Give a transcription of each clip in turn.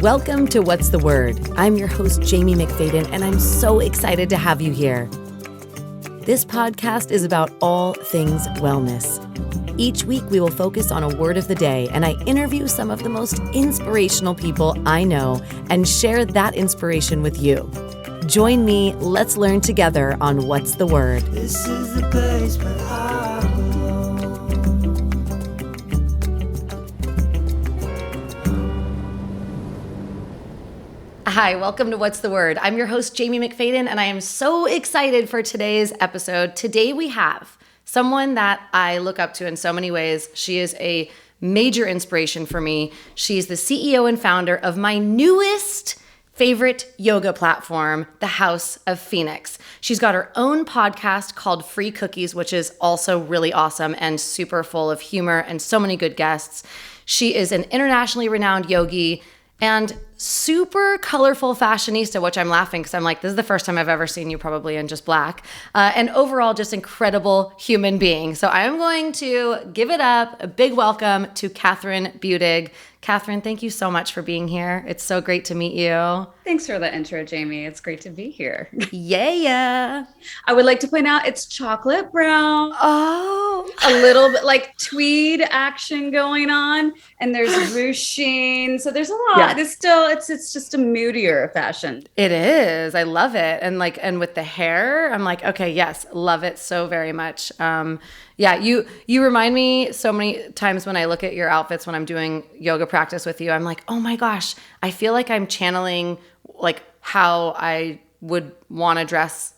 Welcome to What's the Word? I'm your host, Jaime McFaden, and I'm so excited to have you here. This podcast is about all things wellness. Each week, we will focus on a word of the day, and I interview some of the most inspirational people I know and share that inspiration with you. Join me, let's learn together on What's the Word. This is the place where I belong. Hi, welcome to What's the Word? I'm your host, Jaime McFaden, and I am so excited for today's episode. Today we have someone that I look up to in so many ways. She is a major inspiration for me. She's the CEO and founder of my newest favorite yoga platform, the House of Phoenix. She's got her own podcast called Free Cookies, which is also really awesome and super full of humor and so many good guests. She is an internationally renowned yogi and super colorful fashionista, which I'm laughing because I'm like, this is the first time I've ever seen you probably in just black. And overall, just incredible human being. So I'm going to give it up, a big welcome to Kathryn Budig. Kathryn, thank you so much for being here. It's so great to meet you. Thanks for the intro, Jaime. It's great to be here. Yeah. I would like to point out it's chocolate brown. Oh. A little bit like tweed action going on. And there's ruching. So there's a lot. Yeah. It's just a moodier fashion. It is. I love it. And with the hair, I'm like, okay, yes, love it so very much. Yeah, you remind me so many times when I look at your outfits when I'm doing yoga practice with you, I'm like, oh my gosh, I feel like I'm channeling like how I would want to dress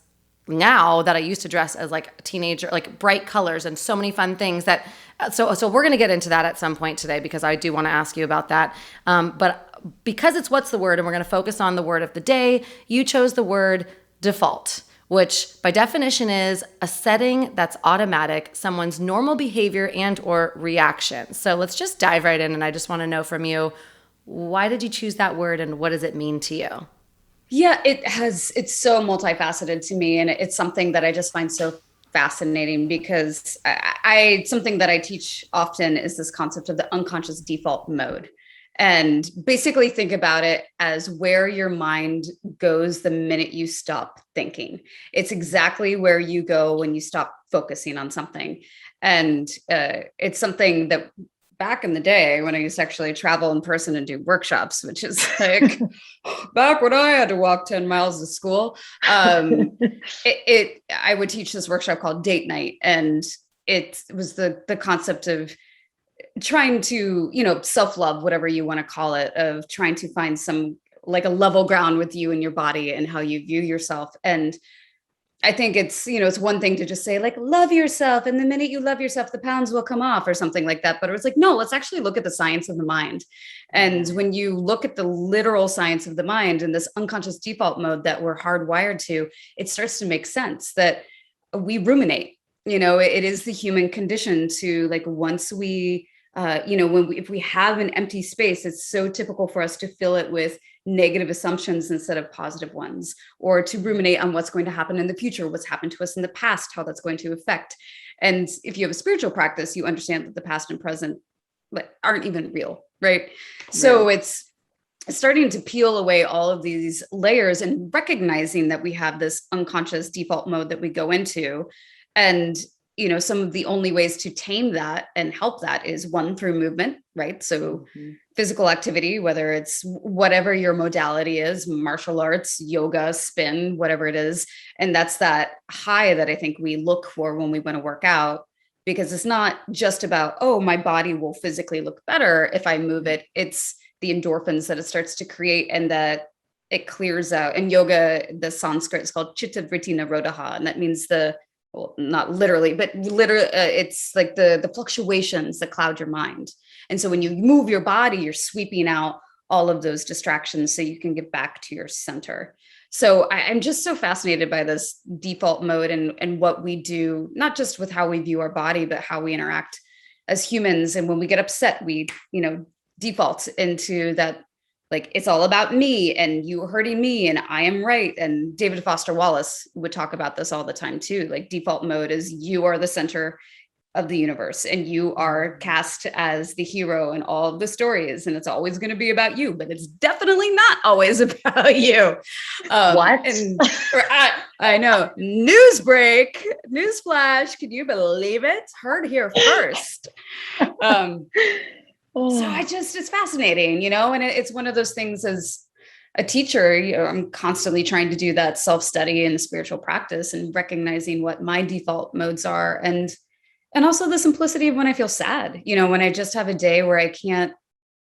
now that I used to dress as like a teenager, like bright colors and so many fun things that, so we're going to get into that at some point today because I do want to ask you about that. But because it's What's the Word and we're going to focus on the word of the day, you chose the word default, which by definition is a setting that's automatic, someone's normal behavior and or reaction. So let's just dive right in. And I just want to know from you, why did you choose that word and what does it mean to you? Yeah, it's so multifaceted to me. And it's something that I just find so fascinating because something that I teach often is this concept of the unconscious default mode. And basically think about it as where your mind goes the minute you stop thinking. It's exactly where you go when you stop focusing on something. And it's something that back in the day when I used to actually travel in person and do workshops, which is like back when I had to walk 10 miles to school, I would teach this workshop called Date Night. And it was the concept of trying to, self-love, whatever you want to call it, of trying to find some like a level ground with you and your body and how you view yourself. And I think it's one thing to just say like, love yourself. And the minute you love yourself, the pounds will come off or something like that. But it was like, no, let's actually look at the science of the mind. And when you look at the literal science of the mind and this unconscious default mode that we're hardwired to, it starts to make sense that we ruminate. It is the human condition to like, once we if we have an empty space, it's so typical for us to fill it with negative assumptions instead of positive ones, or to ruminate on what's going to happen in the future, what's happened to us in the past, how that's going to affect. And if you have a spiritual practice, you understand that the past and present aren't even real, right? So it's starting to peel away all of these layers and recognizing that we have this unconscious default mode that we go into. And some of the only ways to tame that and help that is one, through movement, right? So physical activity, whether it's whatever your modality is, martial arts, yoga, spin, whatever it is. And that's that high that I think we look for when we want to work out, because it's not just about, oh, my body will physically look better if I move it. It's the endorphins that it starts to create and that it clears out. In yoga, the Sanskrit is called Chitta Vritti Nirodha, and that means not literally, but literally, it's like the fluctuations that cloud your mind. And so when you move your body, you're sweeping out all of those distractions so you can get back to your center. So I'm just so fascinated by this default mode and what we do, not just with how we view our body, but how we interact as humans. And when we get upset, we, default into that, like, it's all about me and you hurting me and I am right. And David Foster Wallace would talk about this all the time too. Like, default mode is you are the center of the universe, and you are cast as the hero in all of the stories, and it's always going to be about you, but it's definitely not always about you. What? And I know. News break, newsflash. Can you believe it? Heard here first. So it's fascinating, and it's one of those things as a teacher, I'm constantly trying to do that self-study and spiritual practice and recognizing what my default modes are. And also the simplicity of when I feel sad, when I just have a day where I can't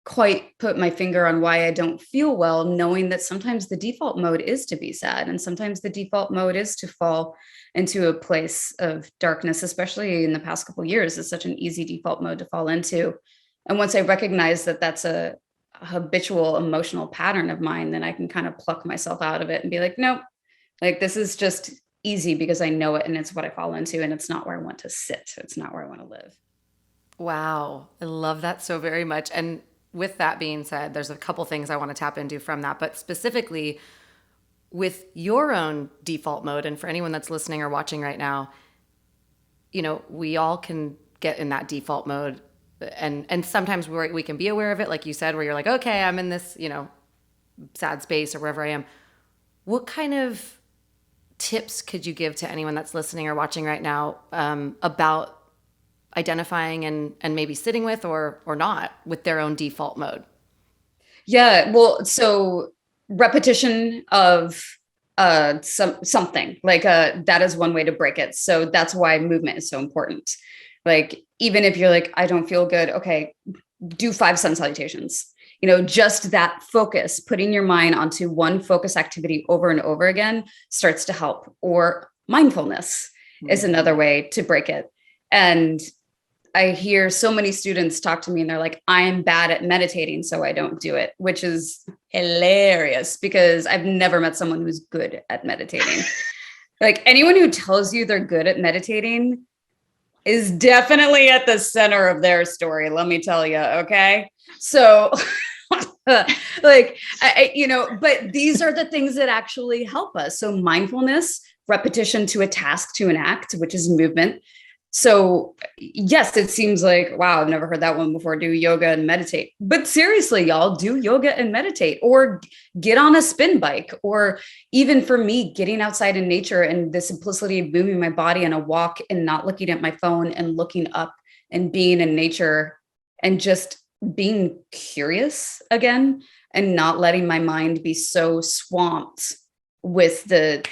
quite put my finger on why I don't feel well, knowing that sometimes the default mode is to be sad. And sometimes the default mode is to fall into a place of darkness, especially in the past couple of years. It's such an easy default mode to fall into. And once I recognize that that's a habitual emotional pattern of mine, then I can kind of pluck myself out of it and be like, nope, like this is just easy because I know it and it's what I fall into, and it's not where I want to sit. It's not where I want to live. Wow. I love that so very much. And with that being said, there's a couple things I want to tap into from that, but specifically with your own default mode. And for anyone that's listening or watching right now, we all can get in that default mode. And sometimes we can be aware of it, like you said, where you're like, okay, I'm in this, sad space or wherever I am. What kind of tips could you give to anyone that's listening or watching right now about identifying and maybe sitting with or not with their own default mode? Yeah, well, so repetition of something like that is one way to break it. So that's why movement is so important. Like, even if you're like, I don't feel good, okay, do 5 sun salutations. Just that focus, putting your mind onto one focus activity over and over again starts to help. Or mindfulness is another way to break it. And I hear so many students talk to me and they're like, I'm bad at meditating, so I don't do it, which is hilarious because I've never met someone who's good at meditating. Like, anyone who tells you they're good at meditating is definitely at the center of their story. Let me tell you. Okay. So but these are the things that actually help us. So mindfulness, repetition to a task, to an act, which is movement. So yes, it seems like, wow, I've never heard that one before. Do yoga and meditate. But seriously, y'all, do yoga and meditate, or get on a spin bike, or even for me, getting outside in nature and the simplicity of moving my body on a walk and not looking at my phone and looking up and being in nature and just being curious again and not letting my mind be so swamped with the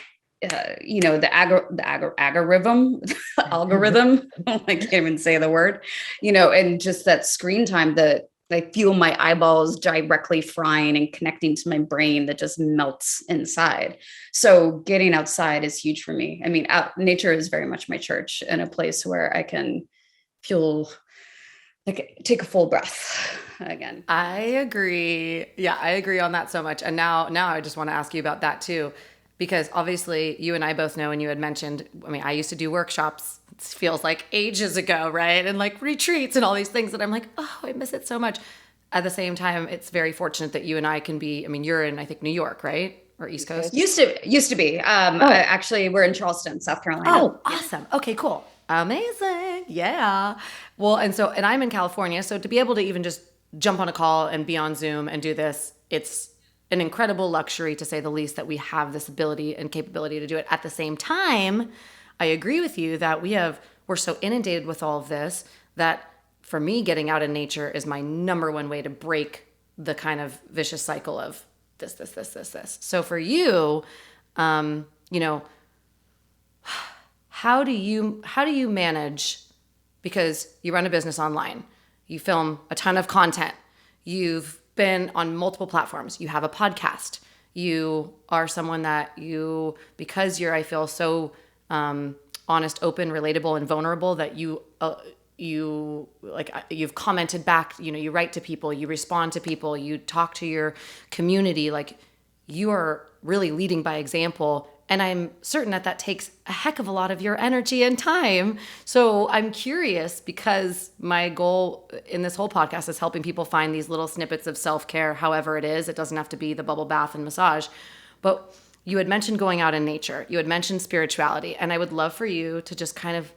algorithm. I can't even say the word, and just that screen time that I feel my eyeballs directly frying and connecting to my brain that just melts inside. So getting outside is huge for me. I mean, nature is very much my church and a place where I can feel like take a full breath again. I agree. Yeah, I agree on that so much. And now I just want to ask you about that too. Because obviously you and I both know, and you had mentioned, I used to do workshops, it feels like ages ago, right? And like retreats and all these things that I'm like, oh, I miss it so much. At the same time, it's very fortunate that you and I can be, you're in, I think, New York, right? Or East Coast? Used to be. Actually, we're in Charleston, South Carolina. Oh, awesome. Okay, cool. Amazing. Yeah. Well, and I'm in California. So to be able to even just jump on a call and be on Zoom and do this, it's an incredible luxury, to say the least, that we have this ability and capability to do it. At the same time, I agree with you that we're so inundated with all of this that for me, getting out in nature is my number one way to break the kind of vicious cycle of this. So for you, how do you manage, because you run a business online, you film a ton of content, you've been on multiple platforms, you have a podcast, you are someone that because you're, I feel, so honest, open, relatable, and vulnerable, that you've commented back, you write to people, you respond to people, you talk to your community, like you are really leading by example. And I'm certain that takes a heck of a lot of your energy and time. So I'm curious, because my goal in this whole podcast is helping people find these little snippets of self-care, however it is. It doesn't have to be the bubble bath and massage. But you had mentioned going out in nature. You had mentioned spirituality. And I would love for you to just kind of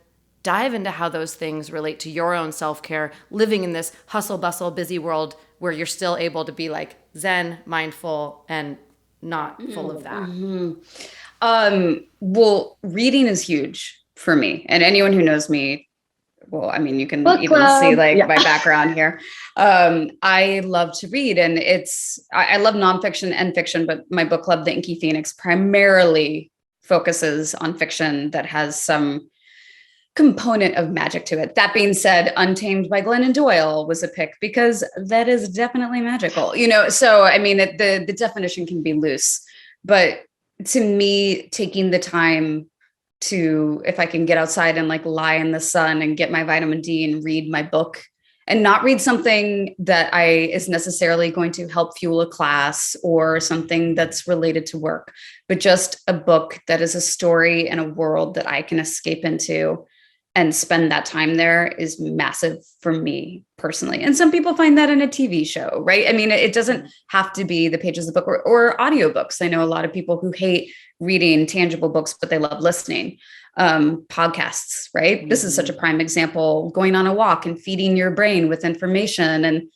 dive into how those things relate to your own self-care, living in this hustle, bustle, busy world where you're still able to be like zen, mindful, and not full of that. Well, reading is huge for me. And anyone who knows me, well, I mean, you can Book even club. see like Yeah. my background here. I love to read, and I love nonfiction and fiction, but my book club, The Inky Phoenix, primarily focuses on fiction that has some component of magic to it. That being said, Untamed by Glennon Doyle was a pick because that is definitely magical, so I mean, the definition can be loose, but to me, taking the time to, if I can get outside and like lie in the sun and get my vitamin D and read my book, and not read something that is necessarily going to help fuel a class or something that's related to work, but just a book that is a story and a world that I can escape into and spend that time there is massive for me personally. And some people find that in a TV show, right? I mean, it doesn't have to be the pages of the book or audiobooks. I know a lot of people who hate reading tangible books, but they love listening. Podcasts, right? Mm-hmm. This is such a prime example, going on a walk and feeding your brain with information.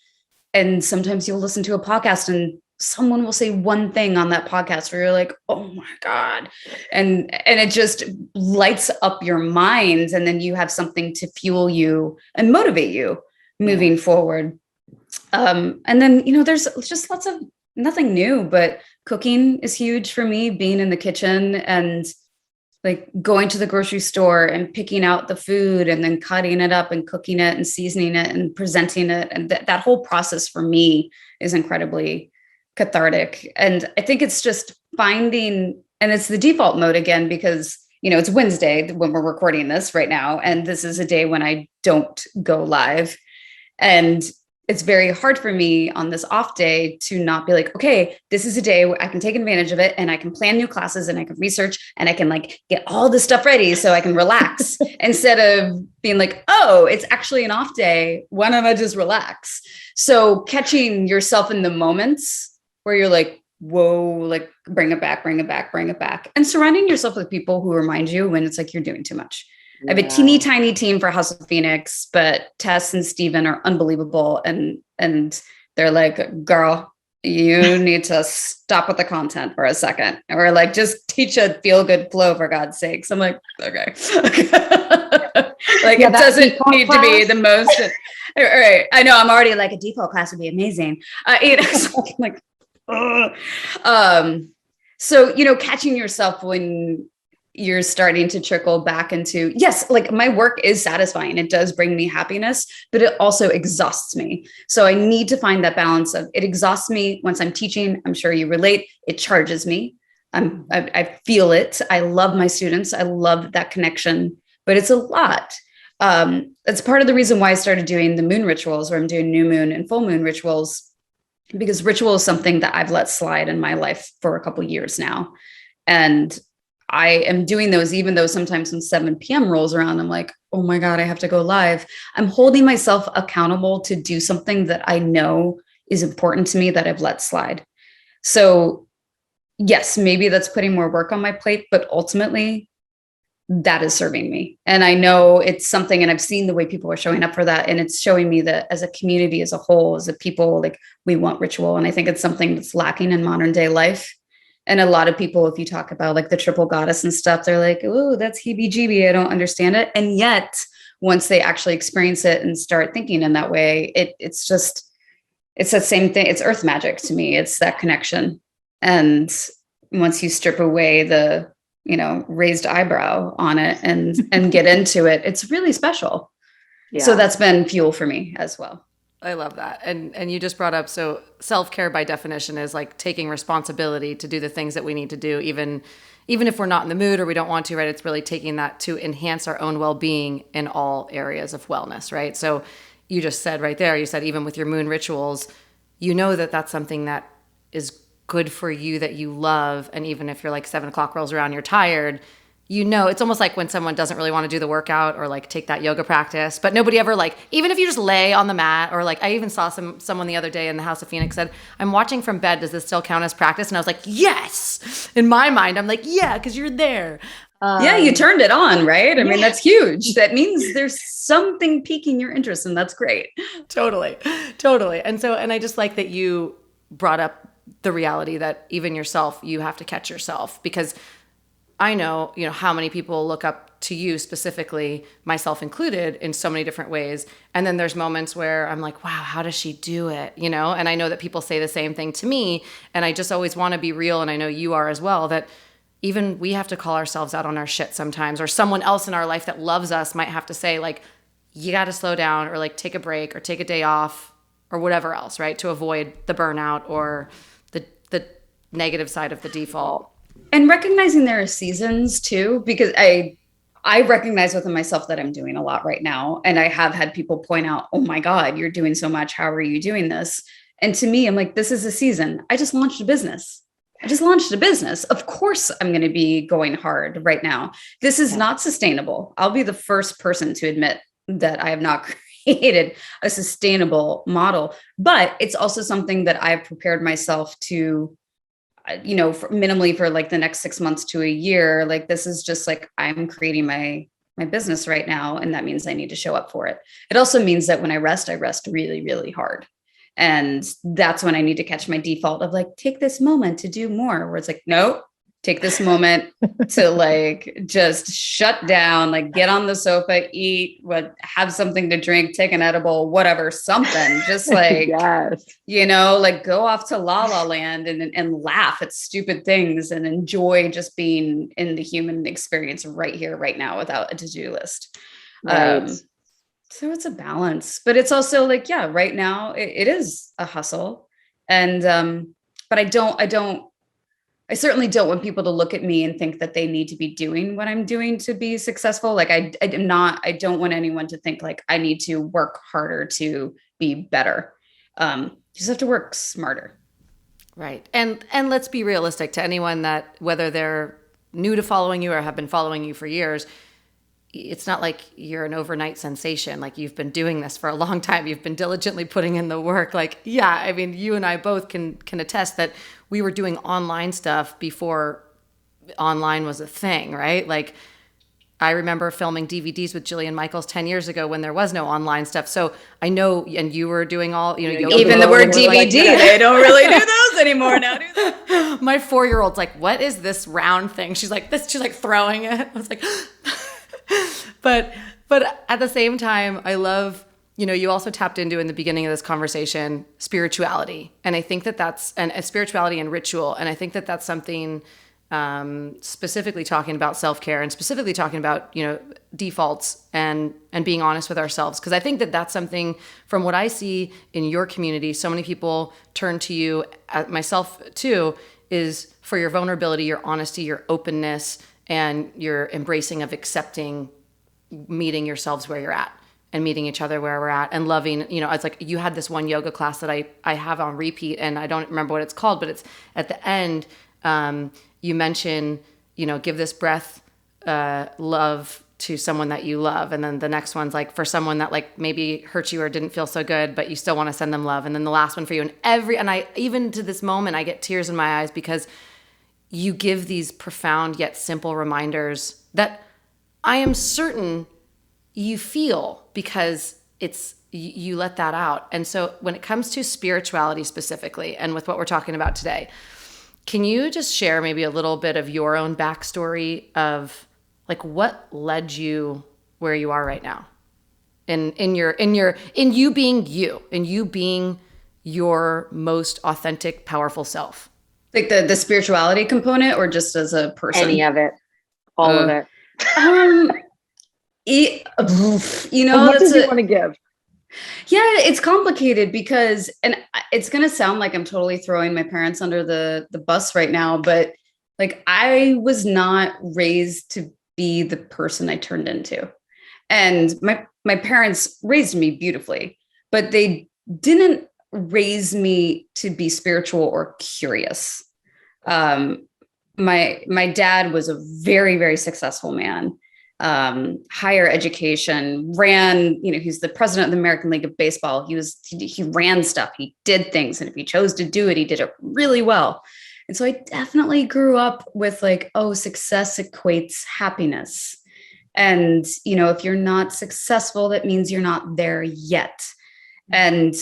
And sometimes you'll listen to a podcast and someone will say one thing on that podcast where you're like, oh my God. And it just lights up your mind. And then you have something to fuel you and motivate you moving forward. And then, there's just lots of nothing new, but cooking is huge for me, being in the kitchen and like going to the grocery store and picking out the food and then cutting it up and cooking it and seasoning it and presenting it. And that whole process for me is incredibly cathartic. And I think it's just finding, and it's the default mode again, because, it's Wednesday when we're recording this right now. And this is a day when I don't go live. And it's very hard for me on this off day to not be like, okay, this is a day where I can take advantage of it and I can plan new classes and I can research and I can like get all this stuff ready so I can relax instead of being like, oh, it's actually an off day. Why don't I just relax? So catching yourself in the moments where you're like, whoa, like bring it back, bring it back, bring it back. And surrounding yourself with people who remind you when it's like you're doing too much. I have a teeny tiny team for House of Phoenix, but Tess and Steven are unbelievable. And they're like, girl, you need to stop with the content for a second. And we're like, just teach a feel good flow for God's sakes. I'm like, okay. Like it doesn't need to be the most. All right. I know I'm already like a default class would be amazing. So I'm like, so, catching yourself when you're starting to trickle back into, yes, like my work is satisfying. It does bring me happiness, but it also exhausts me. So I need to find that balance of it exhausts me once I'm teaching. I'm sure you relate. It charges me. I feel it. I love my students. I love that connection, but it's a lot. That's part of the reason why I started doing the moon rituals, where I'm doing new moon and full moon rituals, because ritual is something that I've let slide in my life for a couple of years now. And I am doing those, even though sometimes when 7 p.m. rolls around, I'm like, oh my God, I have to go live. I'm holding myself accountable to do something that I know is important to me that I've let slide. So yes, maybe that's putting more work on my plate, but ultimately that is serving me. And I know it's something, and I've seen the way people are showing up for that. And it's showing me that as a community, as a whole, as a people, like we want ritual. And I think it's something that's lacking in modern day life. And a lot of people, if you talk about like the triple goddess and stuff, they're like, oh, that's heebie-jeebie. I don't understand it. And yet once they actually experience it and start thinking in that way, it's that same thing. It's earth magic to me. It's that connection. And once you strip away the, raised eyebrow on it and get into it, it's really special. Yeah. So that's been fuel for me as well. I love that. And you just brought up, so self-care by definition is like taking responsibility to do the things that we need to do, even if we're not in the mood or we don't want to, right? It's really taking that to enhance our own well-being in all areas of wellness, right? So you just said right there, you said even with your moon rituals, that that's something that is good for you, that you love. And even if you're like 7 o'clock rolls around, you're tired, it's almost like when someone doesn't really want to do the workout or like take that yoga practice, but nobody ever like, even if you just lay on the mat, or like I even saw someone the other day in the House of Phoenix said, I'm watching from bed. Does this still count as practice? And I was like, yes. In my mind, I'm like, yeah, because you're there. Yeah, you turned it on, right? I mean, that's huge. That means there's something piquing your interest, and that's great. Totally. Totally. And I just like that you brought up the reality that even yourself, you have to catch yourself, because I know, how many people look up to you specifically, myself included, in so many different ways. And then there's moments where I'm like, wow, how does she do it? And I know that people say the same thing to me, and I just always want to be real. And I know you are as well, that even we have to call ourselves out on our shit sometimes, or someone else in our life that loves us might have to say, like, you got to slow down, or like take a break, or take a day off, or whatever else, right? To avoid the burnout or the negative side of the default. And recognizing there are seasons too, because I recognize within myself that I'm doing a lot right now. And I have had people point out, oh my God, you're doing so much. How are you doing this? And to me, I'm like, this is a season. I just launched a business. Of course, I'm going to be going hard right now. This is not sustainable. I'll be the first person to admit that I have not created a sustainable model, but it's also something that I've prepared myself to, minimally for like the next 6 months to a year. Like, this is just like, I'm creating my business right now. And that means I need to show up for it. It also means that when I rest really, really hard. And that's when I need to catch my default of like, take this moment to do more, where it's like, no, take this moment to like, just shut down, like get on the sofa, eat, have something to drink, take an edible, whatever, something, just like, yes. Like go off to La La Land and laugh at stupid things and enjoy just being in the human experience right here, right now, without a to-do list. Right. So it's a balance, but it's also like, yeah, right now it is a hustle. And, but I certainly don't want people to look at me and think that they need to be doing what I'm doing to be successful. Like I don't want anyone to think like I need to work harder to be better. You just have to work smarter. Right. And let's be realistic, to anyone that, whether they're new to following you or have been following you for years, it's not like you're an overnight sensation. Like, you've been doing this for a long time. You've been diligently putting in the work. Like, yeah, I mean, you and I both can attest that we were doing online stuff before online was a thing, right? Like, I remember filming DVDs with Jillian Michaels 10 years ago when there was no online stuff. So I know, and you were doing all, even the word DVD, they don't really do those anymore now, do they? My 4-year-old's like, what is this round thing? She's like throwing it. I was like, but at the same time, I love, you also tapped into, in the beginning of this conversation, spirituality. And I think that's spirituality and ritual. And I think that's something, specifically talking about self-care and specifically talking about, defaults and being honest with ourselves. Cause I think that's something, from what I see in your community, so many people turn to you, myself too, is for your vulnerability, your honesty, your openness, and your embracing of accepting meeting yourselves where you're at and meeting each other where we're at and loving, it's like, you had this one yoga class that I have on repeat, and I don't remember what it's called, but it's at the end, you mention, give this breath, love to someone that you love. And then the next one's like for someone that like maybe hurt you or didn't feel so good, but you still want to send them love. And then the last one for you. And I, even to this moment, I get tears in my eyes, because you give these profound yet simple reminders that I am certain you feel, because you let that out. And so when it comes to spirituality specifically, and with what we're talking about today, can you just share maybe a little bit of your own backstory of like what led you where you are right now, in you being your most authentic, powerful self? Like the spirituality component, or just as a person? Any of it, all of it. What does you want to give? Yeah, it's complicated because, and it's going to sound like I'm totally throwing my parents under the bus right now, but like I was not raised to be the person I turned into. And my parents raised me beautifully, but they didn't raise me to be spiritual or curious. My dad was a very, very successful man. Higher education, ran, he's the president of the American League of Baseball. He ran stuff, he did things. And if he chose to do it, he did it really well. And so I definitely grew up with like, oh, success equates happiness. And, if you're not successful, that means you're not there yet. And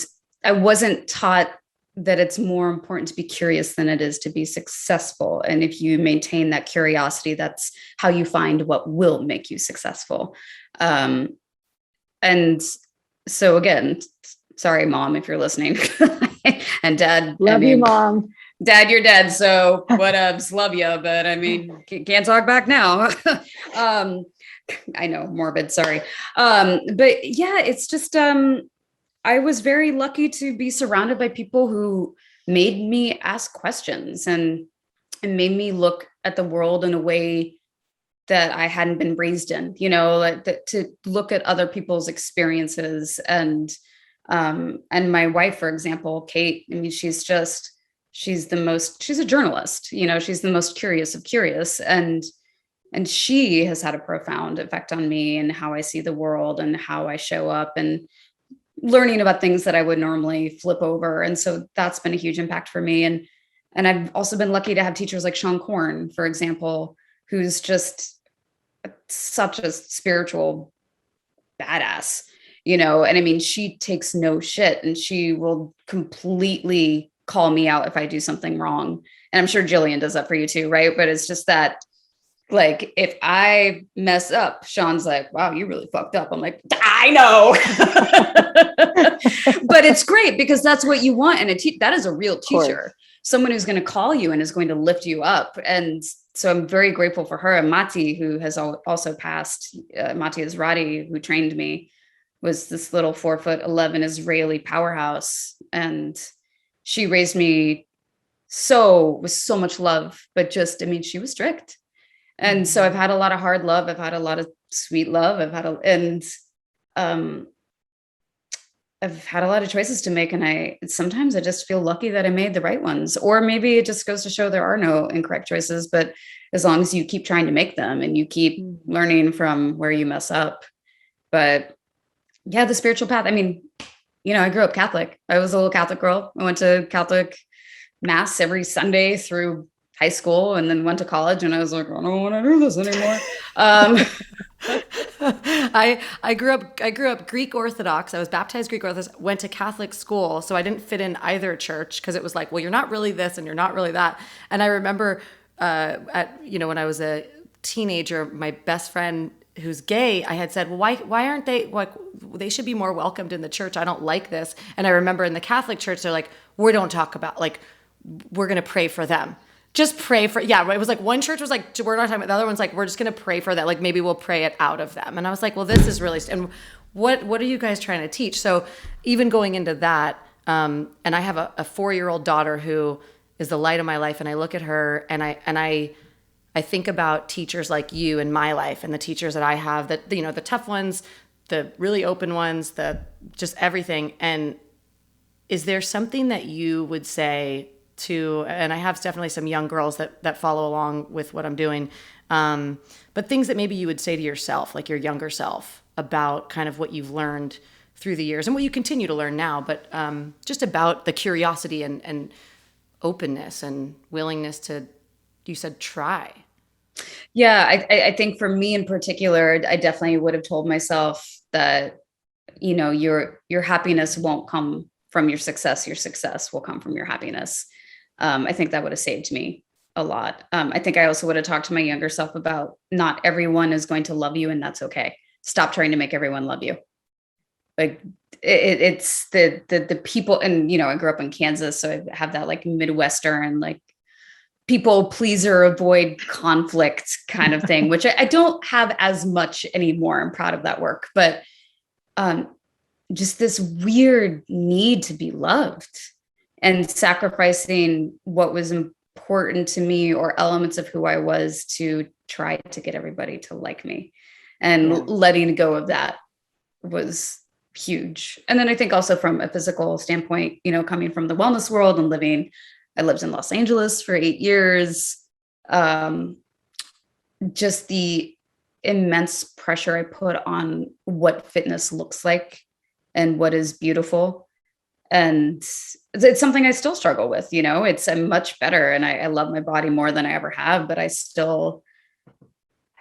I wasn't taught that it's more important to be curious than it is to be successful. And if you maintain that curiosity, that's how you find what will make you successful. And so again, sorry, Mom, if you're listening, and Dad. Love you, Mom. Dad, you're dead. So whatevs, love you. But I mean, can't talk back now. I know, morbid, sorry. But yeah, it's just, I was very lucky to be surrounded by people who made me ask questions and made me look at the world in a way that I hadn't been raised in, like to look at other people's experiences. And my wife, for example, Kate, I mean, she's a journalist, she's the most curious of curious. And she has had a profound effect on me and how I see the world and how I show up and learning about things that I would normally flip over. And so that's been a huge impact for me. And I've also been lucky to have teachers like Sean Korn, for example, who's just such a spiritual badass, and I mean, she takes no shit and she will completely call me out if I do something wrong. And I'm sure Jillian does that for you too, right? But it's just that, like, if I mess up, Sean's like, wow, you really fucked up. I'm like, I know. But it's great because that's what you want. And that is a real teacher, someone who's going to call you and is going to lift you up. And so I'm very grateful for her. And Mati, who has also passed, Mati Ezrati, who trained me, was this little 4'11" Israeli powerhouse. And she raised me with so much love, but just, I mean, she was strict. And so I've had a lot of hard love. I've had a lot of sweet love. I've had a lot of choices to make. And sometimes I just feel lucky that I made the right ones, or maybe it just goes to show there are no incorrect choices, but as long as you keep trying to make them and you keep learning from where you mess up. But yeah, the spiritual path. I mean, I grew up Catholic. I was a little Catholic girl. I went to Catholic mass every Sunday through high school and then went to college, and I was like, I don't want to do this anymore. I grew up Greek Orthodox. I was baptized Greek Orthodox, went to Catholic school. So I didn't fit in either church because it was like, well, you're not really this and you're not really that. And I remember when I was a teenager, my best friend who's gay, I had said, well, why aren't they, like, they should be more welcomed in the church. I don't like this. And I remember in the Catholic church, they're like, we don't talk about, like, we're going to pray for them. Just pray for, yeah, it was like one church was like, we're not talking about, the other one's like, we're just going to pray for that. Like, maybe we'll pray it out of them. And I was like, well, this is really, and what are you guys trying to teach? So even going into that, and I have a 4-year-old daughter who is the light of my life. And I look at her and I think about teachers like you in my life and the teachers that I have, that, the tough ones, the really open ones, the just everything. And is there something that you would say to, and I have definitely some young girls that follow along with what I'm doing, but things that maybe you would say to yourself, like your younger self, about kind of what you've learned through the years and what you continue to learn now, but just about the curiosity and openness and willingness to, you said, try. Yeah, I think for me in particular, I definitely would have told myself that, your happiness won't come from your success. Your success will come from your happiness. I think that would have saved me a lot. I think I also would have talked to my younger self about not everyone is going to love you, and that's okay. Stop trying to make everyone love you. Like it's the people, and I grew up in Kansas, so I have that like Midwestern, like people pleaser, avoid conflict kind of thing, which I don't have as much anymore. I'm proud of that work, but just this weird need to be loved and sacrificing what was important to me or elements of who I was to try to get everybody to like me, and letting go of that was huge. And then I think also from a physical standpoint, coming from the wellness world and I lived in Los Angeles for 8 years. Just the immense pressure I put on what fitness looks like and what is beautiful. And it's something I still struggle with, I'm much better, and I love my body more than I ever have, but I still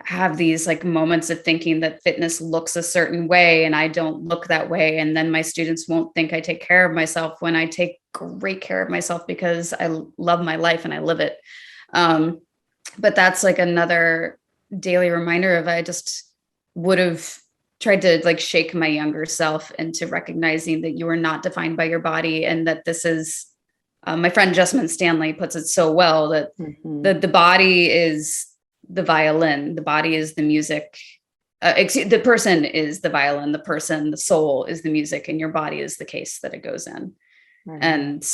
have these like moments of thinking that fitness looks a certain way and I don't look that way. And then my students won't think I take care of myself when I take great care of myself because I love my life and I live it. But that's like another daily reminder of, I just would have tried to like shake my younger self into recognizing that you are not defined by your body, and that this is, my friend Jessamine Stanley puts it so well, that the body is the violin, the body is the music. The person is the violin, the soul is the music, and your body is the case that it goes in. And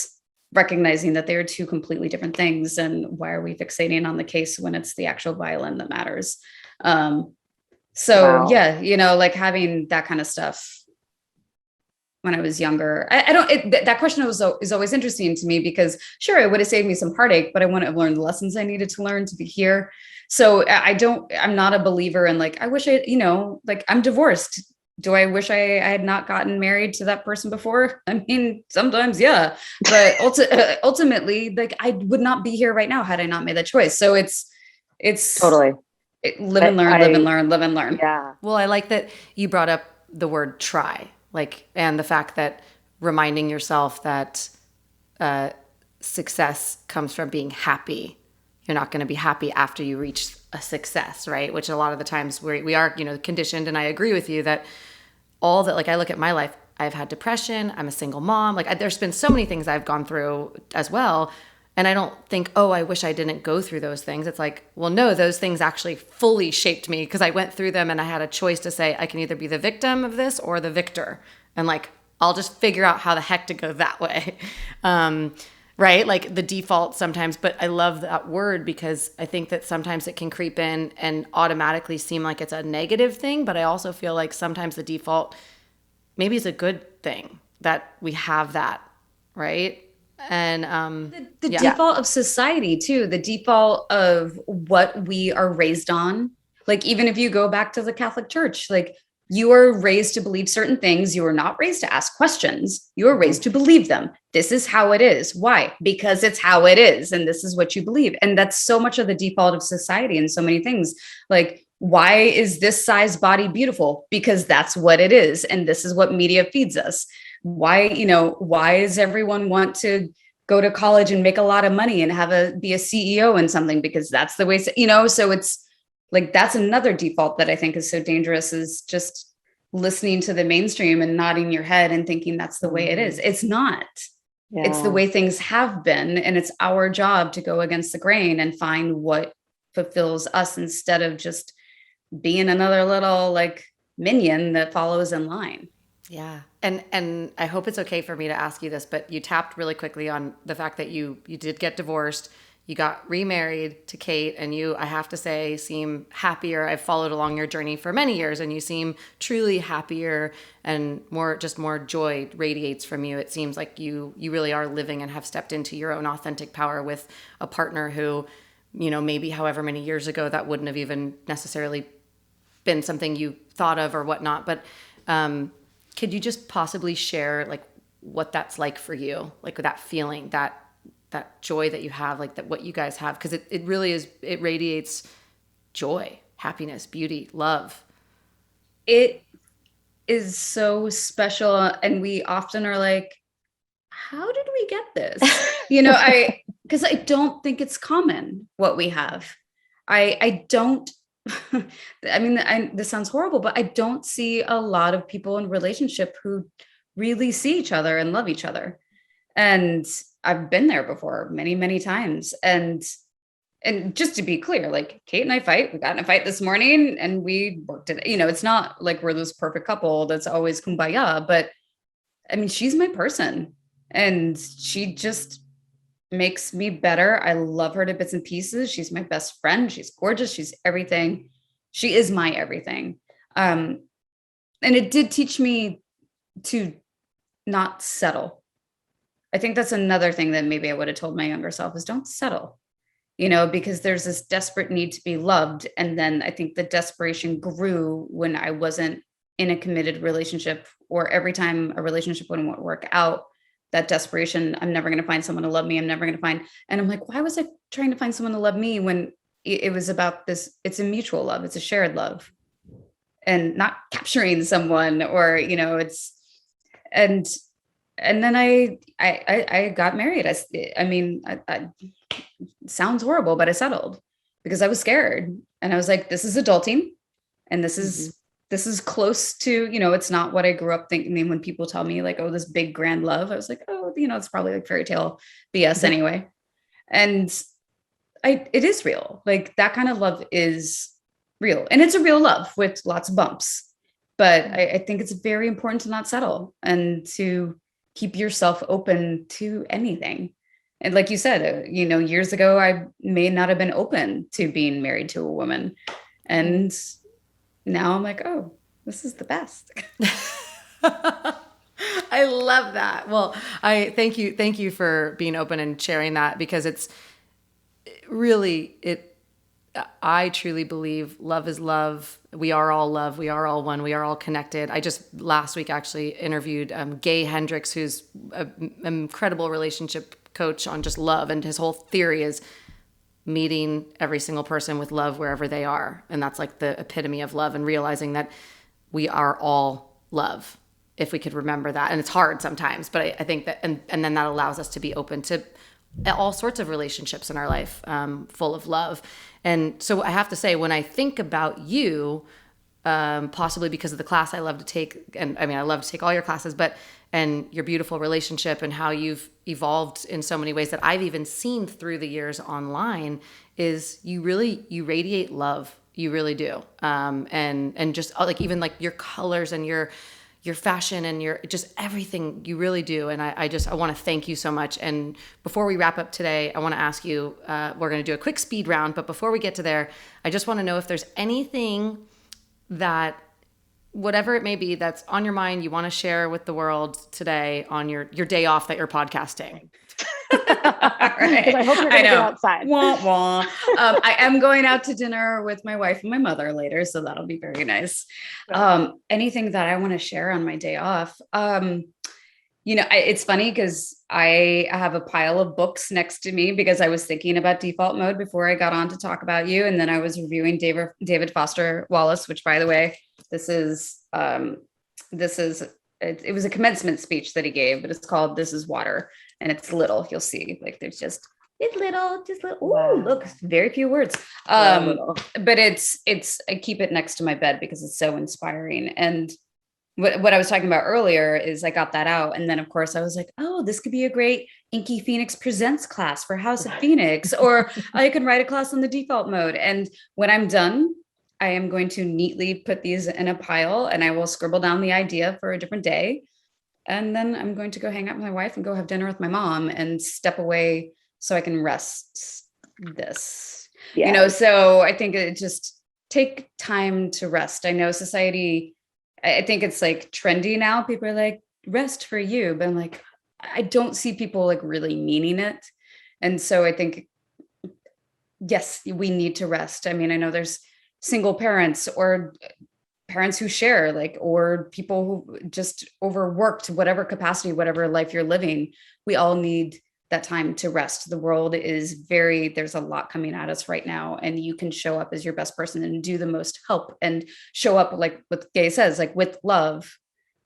recognizing that they are two completely different things. And why are we fixating on the case when it's the actual violin that matters? Wow. Yeah, like having that kind of stuff when I was younger. That question is always interesting to me, because sure, it would have saved me some heartache, but I wouldn't have learned the lessons I needed to learn to be here. So I'm not a believer in like, I wish like I'm divorced. Do I wish I had not gotten married to that person before? I mean, sometimes, yeah, but ultimately, like I would not be here right now had I not made that choice. So it's Totally. live and learn, live and learn, live and learn. Yeah. Well, I like that you brought up the word try, like, and the fact that reminding yourself that success comes from being happy. You're not going to be happy after you reach a success, right? Which a lot of the times we are, conditioned. And I agree with you that all that, like, I look at my life, I've had depression, I'm a single mom. Like there's been so many things I've gone through as well. And I don't think, oh, I wish I didn't go through those things. It's like, well, no, those things actually fully shaped me because I went through them and I had a choice to say, I can either be the victim of this or the victor. And like, I'll just figure out how the heck to go that way. Right? Like the default sometimes, but I love that word because I think that sometimes it can creep in and automatically seem like it's a negative thing. But I also feel like sometimes the default maybe is a good thing that we have that, right? And the default of society too, the default of what we are raised on. Like, even if you go back to the Catholic Church, like you are raised to believe certain things. You are not raised to ask questions. You are raised to believe them. This is how it is. Why? Because it's how it is. And this is what you believe. And that's so much of the default of society and so many things. Like, why is this size body beautiful? Because that's what it is. And this is what media feeds us. Why does everyone want to go to college and make a lot of money and be a CEO in something? Because that's the way, so it's like, that's another default that I think is so dangerous, is just listening to the mainstream and nodding your head and thinking that's the way it is. It's not. Yeah. It's the way things have been. And it's our job to go against the grain and find what fulfills us, instead of just being another little like minion that follows in line. Yeah. And I hope it's okay for me to ask you this, but you tapped really quickly on the fact that you did get divorced. You got remarried to Kate, and you, I have to say, seem happier. I've followed along your journey for many years, and you seem truly happier, and more joy radiates from you. It seems like you really are living and have stepped into your own authentic power with a partner who, maybe however many years ago that wouldn't have even necessarily been something you thought of or whatnot. But could you just possibly share like what that's like for you, like that feeling, that joy that you have, like that what you guys have, because it really is, it radiates joy, happiness, beauty, love. It is so special, and we often are like, how did we get this? Because I don't think it's common what we have. I don't I mean, this sounds horrible, but I don't see a lot of people in relationship who really see each other and love each other. And I've been there before many, many times. And just to be clear, like Kate and I fight. We got in a fight this morning and we worked it. It's not like we're this perfect couple that's always kumbaya, but I mean, she's my person and she just makes me better. I love her to bits and pieces. She's my best friend. She's gorgeous. She's everything. She is my everything. And it did teach me to not settle. I think that's another thing that maybe I would have told my younger self, is don't settle, because there's this desperate need to be loved. And then I think the desperation grew when I wasn't in a committed relationship, or every time a relationship wouldn't work out, that desperation. I'm never going to find someone to love me. I'm never going to find, and I'm like, why was I trying to find someone to love me when it was about this? It's a mutual love. It's a shared love, and not capturing someone, or, and then I got married. I mean, it sounds horrible, but I settled because I was scared, and I was like, this is adulting, and this is close to, it's not what I grew up thinking. I mean, when people tell me like, oh, this big grand love, I was like, oh, it's probably like fairy tale BS anyway. And it is real. Like, that kind of love is real, and it's a real love with lots of bumps. But I think it's very important to not settle and to keep yourself open to anything. And like you said, years ago, I may not have been open to being married to a woman. And now I'm like, oh, this is the best. I love that. Well, I thank you for being open and sharing that, because it's really, I truly believe love is love. We are all love. We are all one. We are all connected. I just last week actually interviewed Gay Hendricks, who's an incredible relationship coach on just love. And his whole theory is meeting every single person with love wherever they are. And that's like the epitome of love, and realizing that we are all love, if we could remember that. And it's hard sometimes, but I think that, and then that allows us to be open to all sorts of relationships in our life, full of love. And so I have to say, when I think about you, possibly because of the class I love to take, and I mean, I love to take all your classes, and your beautiful relationship and how you've evolved in so many ways that I've even seen through the years online, is you radiate love. You really do. And just like, even like your colors and your fashion and your just everything, you really do. And I want to thank you so much. And before we wrap up today, I want to ask you, we're going to do a quick speed round, but before we get to there, I just want to know if there's anything that, whatever it may be, that's on your mind, you want to share with the world today on your day off that you're podcasting. Right. Because I hope you're going to go outside. Wah, wah. I am going out to dinner with my wife and my mother later, so that'll be very nice. Anything that I want to share on my day off? It's funny because I have a pile of books next to me, because I was thinking about default mode before I got on to talk about you. And then I was reviewing David Foster Wallace, which, by the way, it was a commencement speech that he gave, but it's called This Is Water, and it's little. You'll see, like, there's just little. Wow. Ooh, look, very few words. But it's I keep it next to my bed because it's so inspiring. And what I was talking about earlier is I got that out. And then, of course, I was like, oh, this could be a great Inky Phoenix Presents class for House of Phoenix, or I can write a class on the default mode. And when I'm done, I am going to neatly put these in a pile, and I will scribble down the idea for a different day. And then I'm going to go hang out with my wife and go have dinner with my mom and step away so I can rest this. So I think it just take time to rest. I know society, I think it's like trendy now. People are like, rest for you. But I'm like, I don't see people like really meaning it. And so I think, yes, we need to rest. I mean, I know there's single parents or parents who share, like, or people who just overworked, whatever capacity, whatever life you're living. We all need that time to rest. The world is there's a lot coming at us right now, and you can show up as your best person and do the most help and show up, like what Gay says, like with love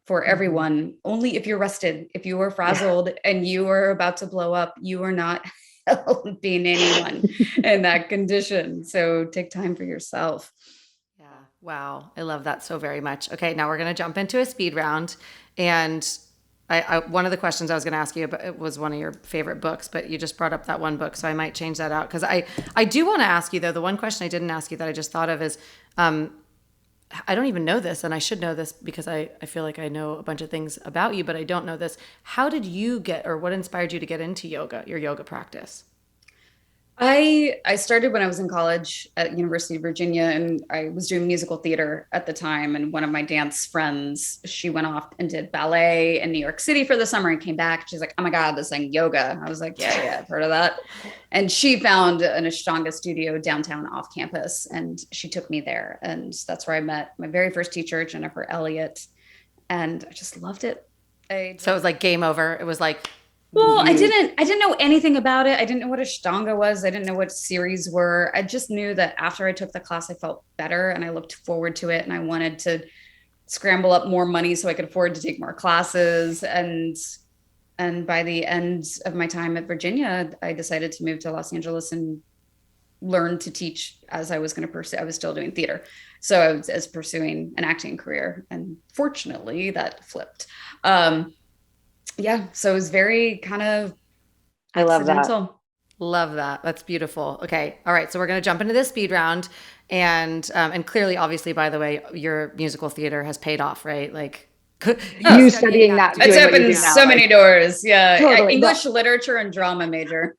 for everyone. Only if you're rested. If you are frazzled and you are about to blow up, you are not helping anyone in that condition. So take time for yourself. Yeah. Wow. I love that so very much. Okay. Now we're going to jump into a speed round. And I one of the questions I was going to ask you about, it was one of your favorite books, but you just brought up that one book. So I might change that out. Cause I do want to ask you though, the one question I didn't ask you that I just thought of is, I don't even know this, and I should know this because I feel like I know a bunch of things about you, but I don't know this. How did you what inspired you to get into yoga, your yoga practice? I started when I was in college at University of Virginia, and I was doing musical theater at the time. And one of my dance friends, she went off and did ballet in New York City for the summer and came back. She's like, oh my God, this thing yoga. I was like, yeah, I've heard of that. And she found an Ashtanga studio downtown off campus, and she took me there. And that's where I met my very first teacher, Jennifer Elliott. And I just loved it. So it was like game over. It was like, well, I didn't know anything about it. I didn't know what Ashtanga was. I didn't know what series were. I just knew that after I took the class, I felt better and I looked forward to it. And I wanted to scramble up more money so I could afford to take more classes. And by the end of my time at Virginia, I decided to move to Los Angeles and learn to teach as I was going to pursue. I was still doing theater. So I was pursuing an acting career. And fortunately that flipped. Yeah. So it was very kind of I love accidental. that. Love that. That's beautiful. Okay. All right. So we're going to jump into this speed round. And clearly, obviously, by the way, your musical theater has paid off, right? Like you studying that. It's opened so many doors. Yeah. Totally. English literature and drama major.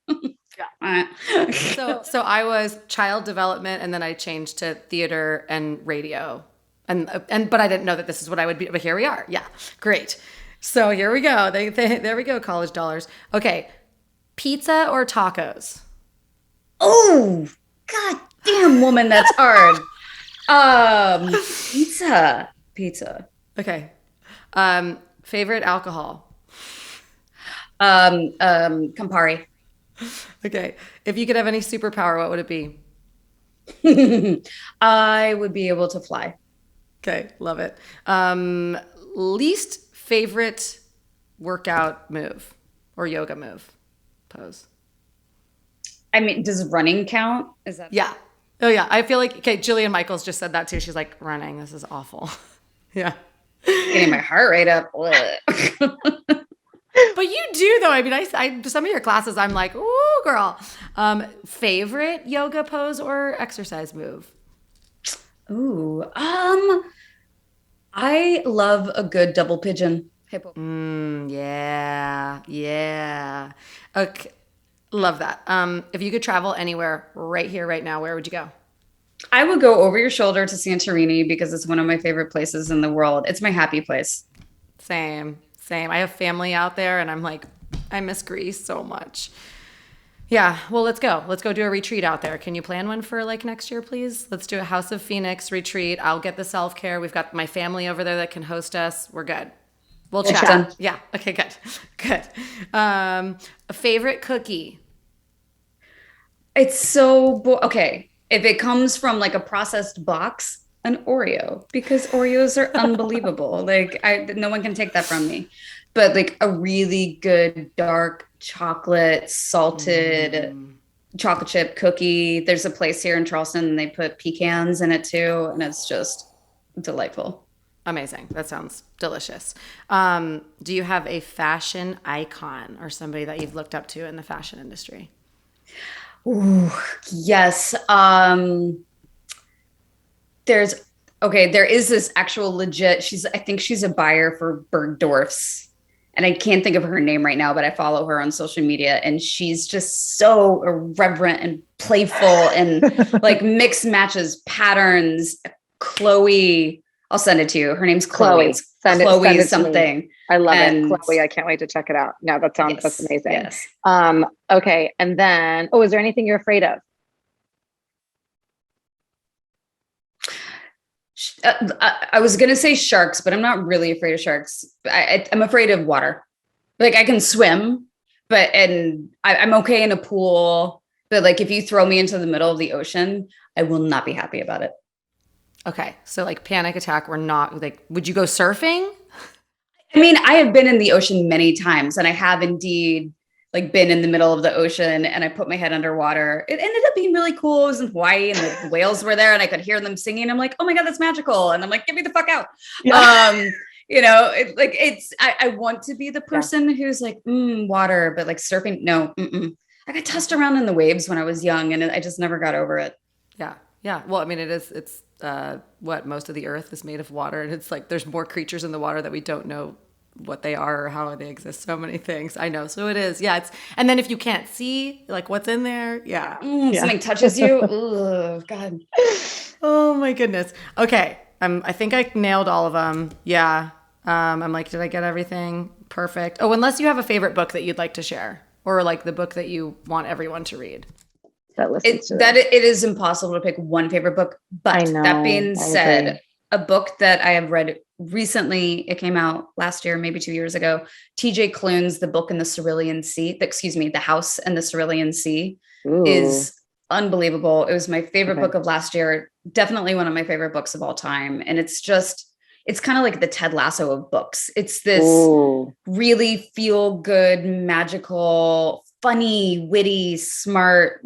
So I was child development, and then I changed to theater and radio, but I didn't know that this is what I would be. But here we are. Yeah, great. So here we go. There we go. College dollars. Okay, pizza or tacos? Oh, god damn, woman, that's hard. Pizza. Okay. Favorite alcohol? Campari. Okay. If you could have any superpower, what would it be? I would be able to fly. Okay. Love it. Least favorite workout move or yoga move pose? I mean, does running count? Is that? Yeah. Oh yeah. I feel like, okay, Jillian Michaels just said that too. She's like, running, this is awful. Yeah. Getting my heart rate up. But you do though. I mean, I some of your classes, I'm like, ooh, girl. Favorite yoga pose or exercise move? Ooh, I love a good double pigeon. Hippo. Yeah. Okay, love that. If you could travel anywhere right here, right now, where would you go? I would go over your shoulder to Santorini because it's one of my favorite places in the world. It's my happy place. Same. I have family out there, and I'm like, I miss Greece so much. Yeah, well, let's go. Let's go do a retreat out there. Can you plan one for like next year, please? Let's do a House of Phoenix retreat. I'll get the self-care. We've got my family over there that can host us. We're good. We'll chat. Done. Yeah. Okay, good. A favorite cookie? It's so okay. If it comes from like a processed box, an Oreo, because Oreos are unbelievable. Like no one can take that from me. But like a really good dark chocolate salted chocolate chip cookie. There's a place here in Charleston and they put pecans in it too, and it's just delightful. Amazing. That sounds delicious. Do you have a fashion icon or somebody that you've looked up to in the fashion industry? Ooh, yes. There is this actual legit, I think she's a buyer for Bergdorf's, and I can't think of her name right now, but I follow her on social media, and she's just so irreverent and playful and like mix matches patterns. Chloe, I'll send it to you. Her name's Chloe. Send it something. I love it. Chloe, I can't wait to check it out. No, that's amazing. Yes. Okay. And then, is there anything you're afraid of? I was going to say sharks, but I'm not really afraid of sharks. I'm afraid of water. Like I can swim, and I'm okay in a pool, but like if you throw me into the middle of the ocean, I will not be happy about it. Okay. So like panic attack, we're not like, would you go surfing? I mean, I have been in the ocean many times, and I have indeed like been in the middle of the ocean, and I put my head underwater. It ended up being really cool. It was in Hawaii, and the whales were there, and I could hear them singing. I'm like, oh my God, that's magical. And I'm like, get me the fuck out. Yeah. I want to be the person who's like, water, but like surfing. No, I got tossed around in the waves when I was young, and I just never got over it. Yeah. Yeah. Well, I mean, it's most of the earth is made of water, and it's like, there's more creatures in the water that we don't know what they are or how they exist. So many things. I know. So it is. Yeah. And then if you can't see like what's in there. Yeah. Something touches you. Oh God. Oh my goodness. Okay. I think I nailed all of them. Yeah. I'm like, did I get everything? Perfect. Oh, unless you have a favorite book that you'd like to share, or like the book that you want everyone to read. It is impossible to pick one favorite book, but that being said, a book that I have read recently. It came out last year, maybe 2 years ago. TJ Klune's The Book in the Cerulean Sea, The House and the Cerulean Sea is unbelievable. It was my favorite book of last year. Definitely one of my favorite books of all time. And it's kind of like the Ted Lasso of books. It's this really feel good, magical, funny, witty, smart,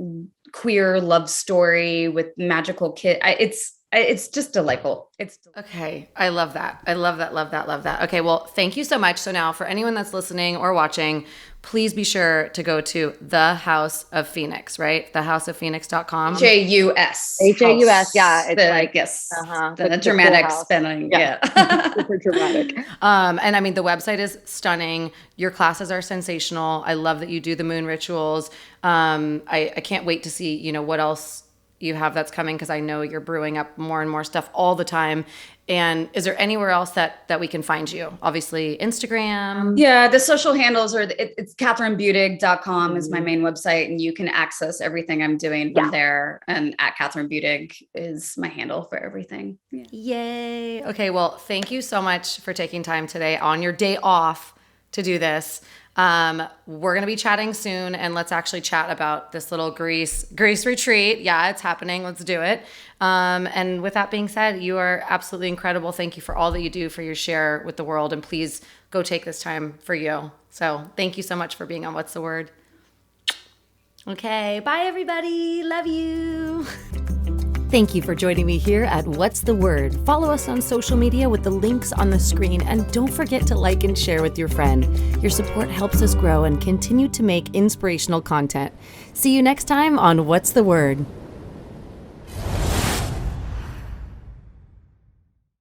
queer love story with magical kid. It's just delightful. Okay. I love that. I love that. Love that. Love that. Okay. Well, thank you so much. So now for anyone that's listening or watching, please be sure to go to The House of Phoenix, right? thehouseoffphoenix.com. H-A-U-S. H-A-U-S. Yeah. It's the dramatic spelling. Yeah. Super dramatic. And I mean, the website is stunning. Your classes are sensational. I love that you do the moon rituals. I can't wait to see, what else you have that's coming, because I know you're brewing up more and more stuff all the time. And is there anywhere else that we can find you? Obviously Instagram. Yeah, the social handles are it's kathrynbudig.com is my main website, and you can access everything I'm doing from there. And at Kathryn Budig is my handle for everything. Yeah. Yay. Okay, well, thank you so much for taking time today on your day off to do this. We're going to be chatting soon, and let's actually chat about this little Greece retreat. Yeah, it's happening. Let's do it. And with that being said, you are absolutely incredible. Thank you for all that you do for your share with the world, and please go take this time for you. So thank you so much for being on What's the Word? Okay. Bye everybody. Love you. Thank you for joining me here at What's the Word? Follow us on social media with the links on the screen, and don't forget to like and share with your friend. Your support helps us grow and continue to make inspirational content. See you next time on What's the Word?